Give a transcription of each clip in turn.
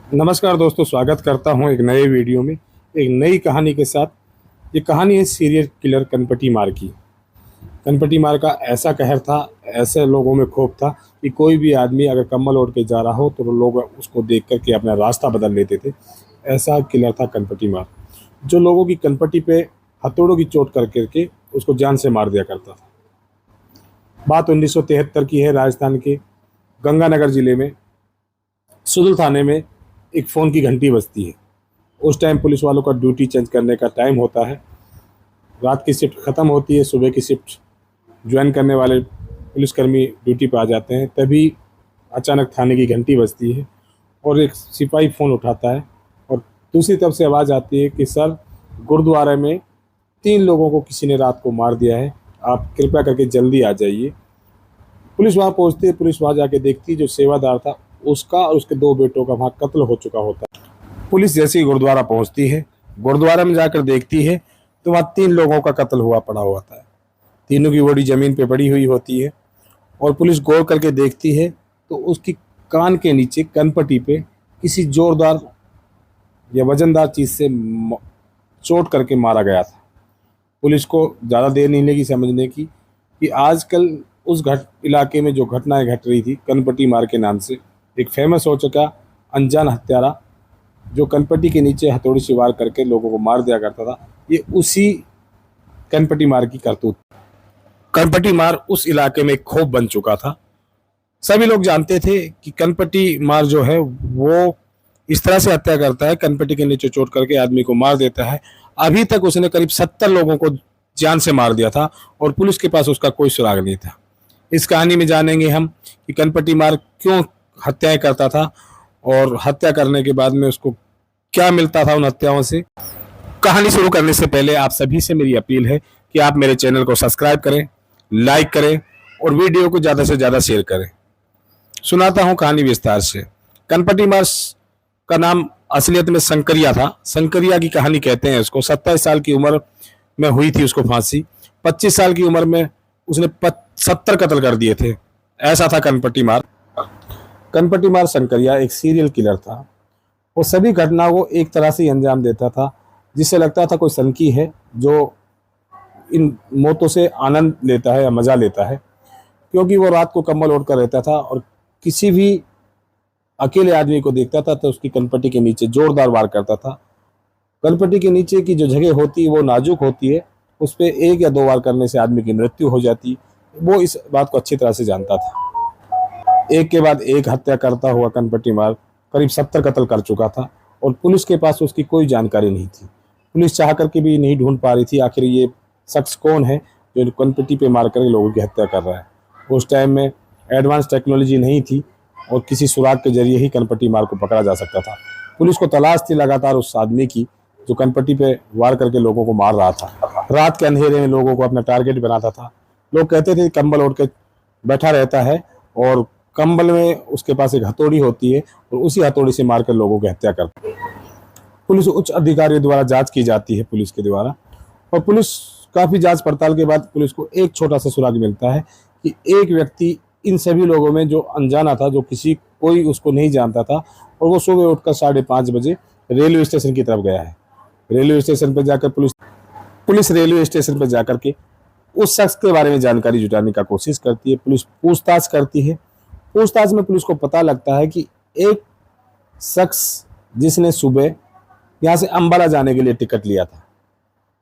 नमस्कार दोस्तों, स्वागत करता हूं एक नए वीडियो में एक नई कहानी के साथ। ये कहानी है सीरियल किलर कनपटी मार की। कनपटी मार का ऐसा कहर था, ऐसे लोगों में खौफ था कि कोई भी आदमी अगर कम्बल ओढ़ के जा रहा हो तो लोग उसको देख करके अपना रास्ता बदल लेते थे। ऐसा किलर था कनपटी मार, जो लोगों की कनपटी पे हथौड़ों की चोट कर करके उसको जान से मार दिया करता था। बात 1973 की है। राजस्थान के गंगानगर जिले में सुदुल थाने में एक फ़ोन की घंटी बजती है। उस टाइम पुलिस वालों का ड्यूटी चेंज करने का टाइम होता है। रात की शिफ्ट ख़त्म होती है, सुबह की शिफ्ट ज्वाइन करने वाले पुलिसकर्मी ड्यूटी पर आ जाते हैं। तभी अचानक थाने की घंटी बजती है और एक सिपाही फ़ोन उठाता है और दूसरी तरफ से आवाज़ आती है कि सर, गुरुद्वारे में 3 लोगों को किसी ने रात को मार दिया है, आप कृपया करके जल्दी आ जाइए। पुलिस वहाँ पहुँचती है। पुलिस वहाँ जाके देखती है, जो सेवादार था उसका और उसके 2 बेटों का वहाँ कत्ल हो चुका होता है। पुलिस जैसे ही गुरुद्वारा पहुंचती है, गुरुद्वारा में जाकर देखती है तो वहाँ 3 लोगों का कत्ल हुआ पड़ा होता है। तीनों की बॉडी जमीन पे पड़ी हुई होती है और पुलिस गौर करके देखती है तो उसकी कान के नीचे कनपटी पे किसी जोरदार या वजनदार चीज से चोट करके मारा गया था। पुलिस को ज़्यादा देर नहीं लगी समझने की कि आजकल उस इलाके में जो घटनाएं घट रही थी कनपटी मार के नाम से, एक फेमस हो चुका अनजान हत्यारा जो कनपटी के नीचे हथौड़ी से वार करके लोगों को मार दिया करता था, ये उसी कनपटी मार की करतूत। कनपटी मार उस इलाके में एक खौफ बन चुका था। सभी लोग जानते थे कि कनपटी मार जो है वो इस तरह से हत्या करता है, कनपटी के नीचे चोट करके आदमी को मार देता है। अभी तक उसने करीब 70 लोगों को जान से मार दिया था और पुलिस के पास उसका कोई सुराग नहीं था। इस कहानी में जानेंगे हम कि कनपटी मार क्यों हत्याएं करता था और हत्या करने के बाद में उसको क्या मिलता था उन हत्याओं से। कहानी शुरू करने से पहले आप सभी से मेरी अपील है कि आप मेरे चैनल को सब्सक्राइब करें, लाइक करें और वीडियो को ज़्यादा से ज़्यादा शेयर करें। सुनाता हूं कहानी विस्तार से। कनपटी मार का नाम असलियत में शंकरिया था। शंकरिया की कहानी कहते हैं उसको। 27 साल की उम्र में हुई थी उसको फांसी। 25 साल की उम्र में उसने 70 कत्ल कर दिए थे। ऐसा था कनपटी मार। कनपटी मार शंकरिया एक सीरियल किलर था। वो सभी घटनाओं को एक तरह से अंजाम देता था जिससे लगता था कोई सनकी है जो इन मौतों से आनंद लेता है या मजा लेता है, क्योंकि वो रात को कंबल ओढ़ कर रहता था और किसी भी अकेले आदमी को देखता था तो उसकी कनपटी के नीचे जोरदार वार करता था। कनपटी के नीचे की जो जगह होती है वो नाजुक होती है, उस पर 1 या 2 वार करने से आदमी की मृत्यु हो जाती। वो इस बात को अच्छी तरह से जानता था। एक के बाद एक हत्या करता हुआ कनपटी मार करीब 70 कत्ल कर चुका था और पुलिस के पास उसकी कोई जानकारी नहीं थी। पुलिस चाह करके भी नहीं ढूंढ पा रही थी आखिर ये शख्स कौन है जो कनपटी पे मार कर लोगों की हत्या कर रहा है। उस टाइम में एडवांस टेक्नोलॉजी नहीं थी और किसी सुराग के जरिए ही कनपटी मार को पकड़ा जा सकता था। पुलिस को तलाश थी लगातार उस आदमी की जो कनपटी पे वार करके लोगों को मार रहा था। रात के अंधेरे में लोगों को अपना टारगेट बनाता था। लोग कहते थे कंबल ओढ़ के बैठा रहता है और कंबल में उसके पास एक हथौड़ी होती है और उसी हथौड़ी से मारकर लोगों की हत्या करता है। पुलिस उच्च अधिकारियों द्वारा जांच की जाती है पुलिस के द्वारा, और पुलिस काफ़ी जांच पड़ताल के बाद पुलिस को एक छोटा सा सुराग मिलता है कि एक व्यक्ति इन सभी लोगों में जो अनजाना था, जो कोई उसको नहीं जानता था, और वो सुबह उठकर 5:30 बजे रेलवे स्टेशन की तरफ गया है। रेलवे स्टेशन पर जाकर पुलिस रेलवे स्टेशन पर जाकर के उस शख्स के बारे में जानकारी जुटाने का कोशिश करती है। पुलिस पूछताछ करती है। पूछताछ में पुलिस को पता लगता है कि एक शख्स जिसने सुबह यहाँ से अंबाला जाने के लिए टिकट लिया था,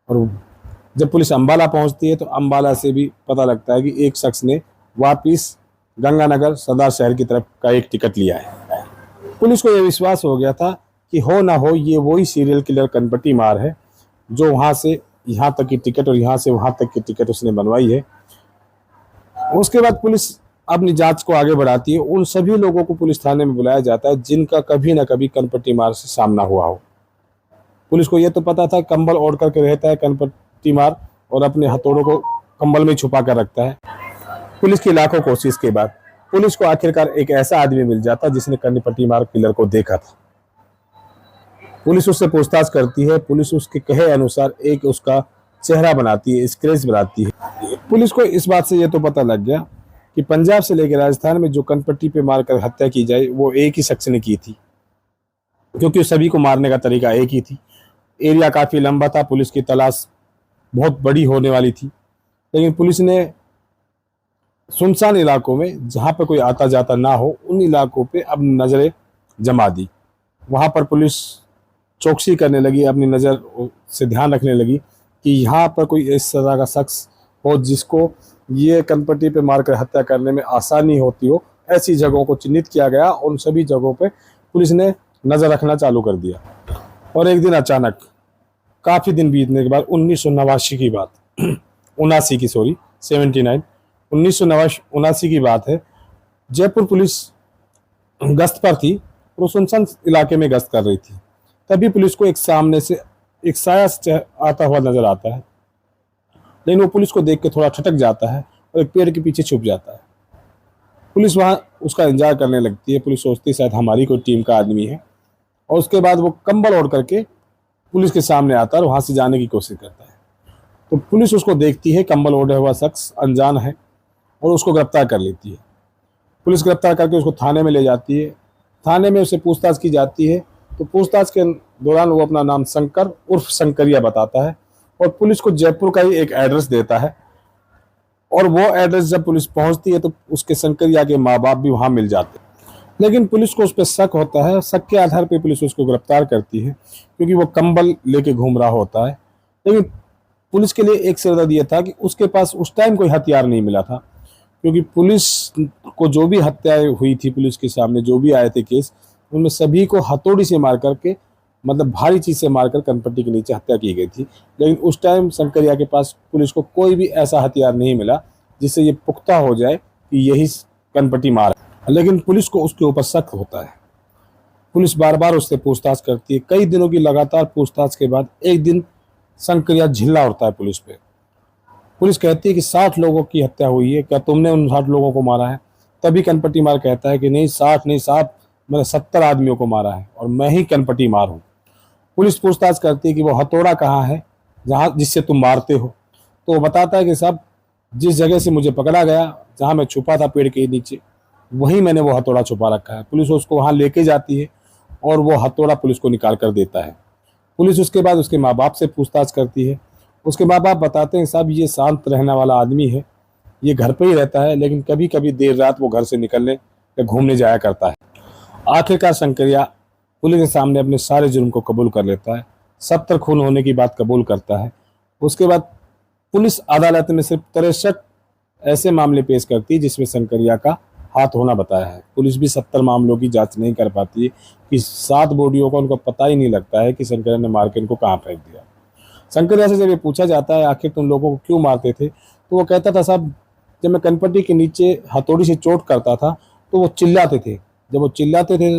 और जब पुलिस अंबाला पहुंचती है तो अंबाला से भी पता लगता है कि एक शख्स ने वापिस गंगानगर सदर शहर की तरफ का एक टिकट लिया है। पुलिस को यह विश्वास हो गया था कि हो ना हो ये वही सीरियल किलर कनपटी मार है जो वहाँ से यहाँ तक की टिकट और यहाँ से वहाँ तक की टिकट उसने बनवाई है। उसके बाद पुलिस अपनी जांच को आगे बढ़ाती है। उन सभी लोगों को पुलिस थाने में बुलाया जाता है जिनका कभी ना कभी कनपटी मार से सामना हुआ हो। पुलिस को यह तो पता था कंबल ओढ़ करके रहता है कनपटी मार और अपने हथौड़ों को कंबल में छुपा कर रखता है। पुलिस की लाखों कोशिश के बाद पुलिस को आखिरकार एक ऐसा आदमी मिल जाता जिसने कनपटी मार किलर को देखा था। पुलिस उससे पूछताछ करती है। पुलिस उसके कहे अनुसार एक उसका चेहरा बनाती है, स्केच बनाती है। पुलिस को इस बात से यह तो पता लग गया कि पंजाब से लेकर राजस्थान में जो कनपट्टी पे मारकर हत्या की जाए वो एक ही शख्स ने की थी। क्योंकि सभी को मारने का तरीका एक ही थी। एरिया काफ़ी लंबा था, पुलिस की तलाश बहुत बड़ी होने वाली थी, लेकिन पुलिस ने सुनसान इलाकों में जहाँ पे कोई आता जाता ना हो, उन इलाकों पे अब नज़रें जमा दी। वहाँ पर पुलिस चौकसी करने लगी, अपनी नज़र से ध्यान रखने लगी कि यहाँ पर कोई इस तरह का शख्स हो जिसको ये कनपट्टी पे मारकर हत्या करने में आसानी होती हो। ऐसी जगहों को चिन्हित किया गया, उन सभी जगहों पे पुलिस ने नज़र रखना चालू कर दिया। और एक दिन अचानक, काफ़ी दिन बीतने के बाद, 1989 की बात 79 की, सॉरी 79, 1979 की बात है। जयपुर पुलिस गश्त पर थी, वो सुनसान इलाके में गश्त कर रही थी। तभी पुलिस को एक सामने से एक साया आता हुआ नजर आता है, लेकिन वो पुलिस को देख के थोड़ा ठटक जाता है और एक पेड़ के पीछे छुप जाता है। पुलिस वहाँ उसका इंतजार करने लगती है। पुलिस सोचती है शायद हमारी कोई टीम का आदमी है, और उसके बाद वो कंबल ओढ़ करके पुलिस के सामने आता है और वहाँ से जाने की कोशिश करता है। तो पुलिस उसको देखती है, कंबल ओढ़े हुआ शख्स अनजान है, और उसको गिरफ्तार कर लेती है। पुलिस गिरफ्तार करके उसको थाने में ले जाती है। थाने में उससे पूछताछ की जाती है, तो पूछताछ के दौरान वो अपना नाम शंकर उर्फ शंकरिया बताता है, और पुलिस को जयपुर का ही एक एड्रेस देता है। और वो एड्रेस जब पुलिस पहुंचती है तो उसके शंकरिया के माँ बाप भी वहाँ मिल जाते हैं। लेकिन पुलिस को उस पर शक होता है। शक के आधार पर पुलिस उसको गिरफ्तार करती है, क्योंकि वो कंबल लेके घूम रहा होता है। लेकिन पुलिस के लिए एक सिरदर्द ये था कि उसके पास उस टाइम कोई हथियार नहीं मिला था, क्योंकि पुलिस को जो भी हत्याएं हुई थी, पुलिस के सामने जो भी आए थे केस, उनमें सभी को हथौड़ी से मार करके, मतलब भारी चीज़ से मारकर कनपट्टी के नीचे हत्या की गई थी। लेकिन उस टाइम शंकरिया के पास पुलिस को कोई भी ऐसा हथियार नहीं मिला जिससे ये पुख्ता हो जाए कि यही कनपट्टी मार है। लेकिन पुलिस को उसके ऊपर शक होता है। पुलिस बार बार उससे पूछताछ करती है। कई दिनों की लगातार पूछताछ के बाद एक दिन शंकरिया झिल्ला उठता है पुलिस पे। पुलिस कहती है कि 60 लोगों की हत्या हुई है, क्या तुमने उन 60 लोगों को मारा है? तभी कनपट्टी मार कहता है कि नहीं, 60 नहीं साहब, मैंने 70 आदमियों को मारा है और मैं ही कनपट्टी मार हूँ। पुलिस पूछताछ करती है कि वो हथौड़ा कहाँ है जहाँ जिससे तुम मारते हो? तो वो बताता है कि साहब, जिस जगह से मुझे पकड़ा गया, जहाँ मैं छुपा था पेड़ के नीचे, वहीं मैंने वो हथौड़ा छुपा रखा है। पुलिस उसको वहाँ लेके जाती है और वो हथौड़ा पुलिस को निकाल कर देता है। पुलिस उसके बाद उसके माँ बाप से पूछताछ करती है। उसके माँ बाप बताते हैं साहब, ये शांत रहने वाला आदमी है, ये घर पे ही रहता है, लेकिन कभी कभी देर रात वो घर से निकलने या घूमने जाया करता है। आखिरकार शंकरिया पुलिस के सामने अपने सारे जुर्म को कबूल कर लेता है। 70 खून होने की बात कबूल करता है। उसके बाद पुलिस अदालत में सिर्फ 63 ऐसे मामले पेश करती है जिसमें शंकरिया का हाथ होना बताया है। पुलिस भी 70 मामलों की जांच नहीं कर पाती है कि 7 बॉडियों का उनको पता ही नहीं लगता है कि शंकरिया ने मार के इनको कहाँ फेंक दिया। शंकरिया से जब ये पूछा जाता है आखिर तुम लोगों को क्यों मारते थे, तो वो कहता था साहब, जब मैं कनपट्टी के नीचे हथौड़ी से चोट करता था तो वो चिल्लाते थे। जब वो चिल्लाते थे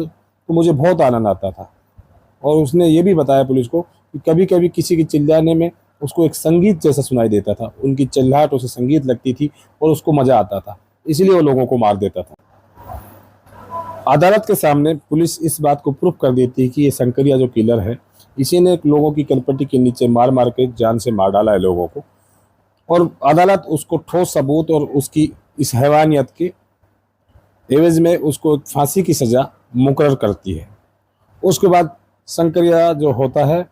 तो मुझे बहुत आनंद आता था। और उसने ये भी बताया पुलिस को कि कभी कभी किसी के चिल्लाने में उसको एक संगीत जैसा सुनाई देता था। उनकी चिल्लाहट उसे संगीत लगती थी और उसको मजा आता था, इसलिए वो लोगों को मार देता था। अदालत के सामने पुलिस इस बात को प्रूफ कर देती है कि ये शंकरिया जो किलर है, इसी ने लोगों की कनपट्टी के नीचे मार मार के जान से मार डाला है लोगों को। और अदालत उसको ठोस सबूत और उसकी इस हैवानियत के एवज में उसको फांसी की सज़ा मुकर्रर करती है। उसके बाद शंकरिया जो होता है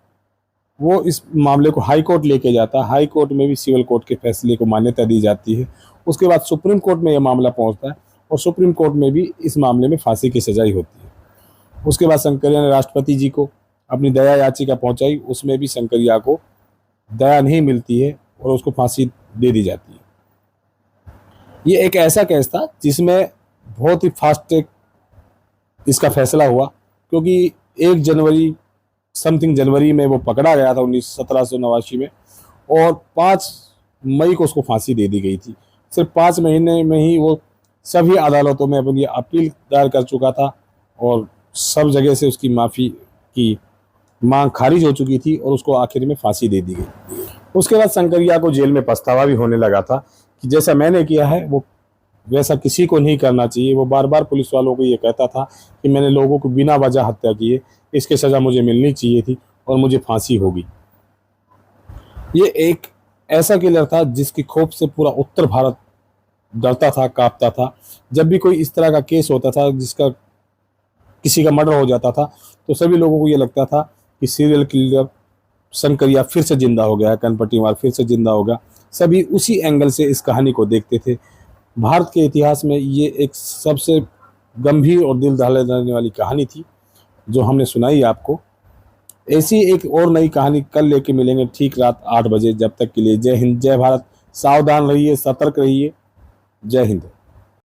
वो इस मामले को हाई कोर्ट लेके जाता है। हाई कोर्ट में भी सिविल कोर्ट के फैसले को मान्यता दी जाती है। उसके बाद सुप्रीम कोर्ट में यह मामला पहुंचता है और सुप्रीम कोर्ट में भी इस मामले में फांसी की सजा ही होती है। उसके बाद शंकरिया ने राष्ट्रपति जी को अपनी दया याचिका पहुंचाई, उसमें भी शंकरिया को दया नहीं मिलती है और उसको फांसी दे दी जाती है। ये एक ऐसा केस था जिसमें बहुत ही फास्ट ट्रैक इसका फैसला हुआ, क्योंकि 1 जनवरी समथिंग जनवरी में वो पकड़ा गया था 1789 में, और 5 मई को उसको फांसी दे दी गई थी। सिर्फ 5 महीने में ही वो सभी अदालतों में अपनी अपील दायर कर चुका था और सब जगह से उसकी माफ़ी की मांग खारिज हो चुकी थी और उसको आखिर में फांसी दे दी गई। उसके बाद शंकरिया को जेल में पछतावा भी होने लगा था कि जैसा मैंने किया है वो वैसा किसी को नहीं करना चाहिए। वो बार बार पुलिस वालों को ये कहता था कि मैंने लोगों को बिना वजह हत्या की है, इसकी सज़ा मुझे मिलनी चाहिए थी और मुझे फांसी होगी। ये एक ऐसा किलर था जिसकी खौफ से पूरा उत्तर भारत डरता था, कांपता था। जब भी कोई इस तरह का केस होता था जिसका किसी का मर्डर हो जाता था तो सभी लोगों को ये लगता था कि सीरियल किलर शंकरिया फिर से जिंदा हो गया, कनपटी मार फिर से जिंदा हो गया। सभी उसी एंगल से इस कहानी को देखते थे। भारत के इतिहास में ये एक सबसे गंभीर और दिल दहला देने वाली कहानी थी जो हमने सुनाई आपको। ऐसी एक और नई कहानी कल लेके मिलेंगे ठीक रात 8 बजे। जब तक के लिए जय हिंद, जय भारत। सावधान रहिए, सतर्क रहिए। जय हिंद।